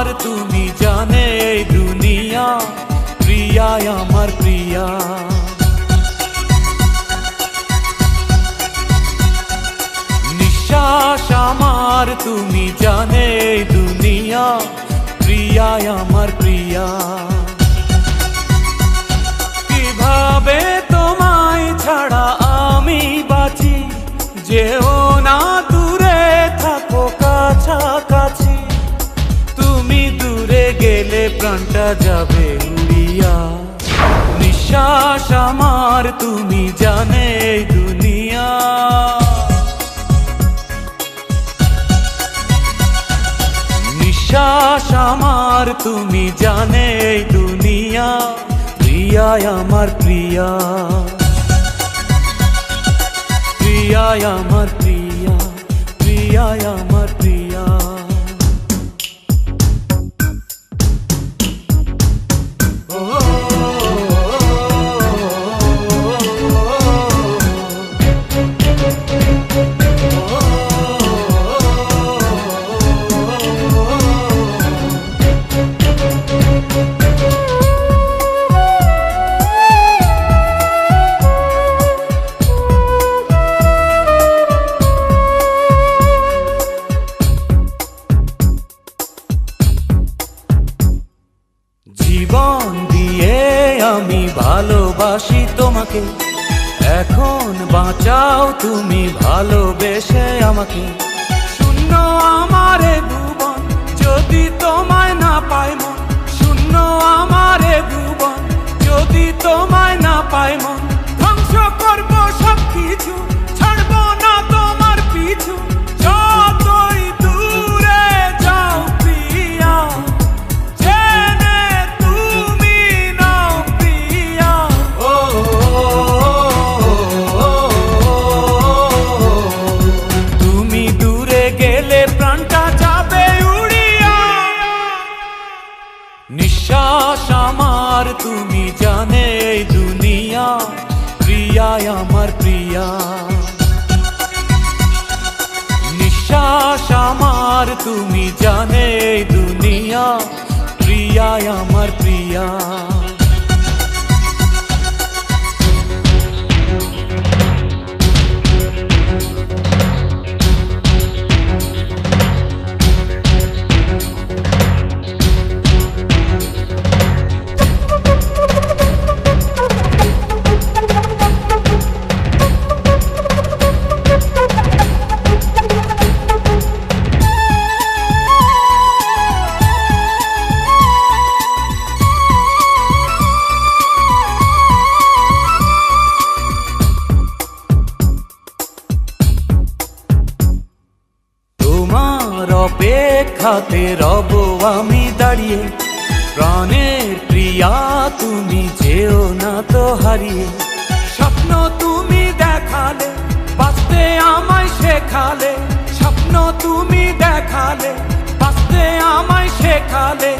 আমার তুমি জানে এই দুনিয়া, প্রিয়া আমার প্রিয়া। নিঃশ্বাস আমার তুমি জানে এই দুনিয়া, প্রিয়া আমার প্রিয়া। কিভাবে তোমায় ছাড়া আমি বাঁচি, যেও না দূরে থাকো কাছাকাছি। তুমি দূরে গেলে প্রাণটা যাবে উড়িয়া। নিঃশ্বাস আমার তুমি জানে এই দুনিয়া। নিঃশ্বাস আমার তুমি জানে এই দুনিয়া, প্রিয়া আমার প্রিয়া। প্রিয়া আমার প্রিয়া, প্রিয়া আমার প্রিয়া। জীবন দিয়ে আমি ভালোবাসি তোমাকে, এখন বাঁচাও তুমি ভালোবেসে আমাকে। শূন্য আমারে ভুবন যদি তোমায় না পাই মন, শূন্য আমারে ভুবন যদি তোমায় না পাই মন। ধ্বংস করবো সব কিছু, ছাড়বো না তোমার পিছু। যতই দূরে যাও প্রিয়া, নিঃশ্বাস আমার তুমি জানে এই দুনিয়া, প্রিয়া আমার প্রিয়া। নিঃশ্বাস আমার তুমি জানে এই দুনিয়া, প্রিয়া আমার প্রিয়া। অপেক্ষাতে রব আমি দাঁড়িয়ে, প্রাণের প্রিয়া তুমি যেও না তো হারিয়ে। স্বপ্ন তুমি দেখালে, বাঁচতে আমায় শেখালে। স্বপ্ন তুমি দেখালে, বাঁচতে আমায় শেখালে।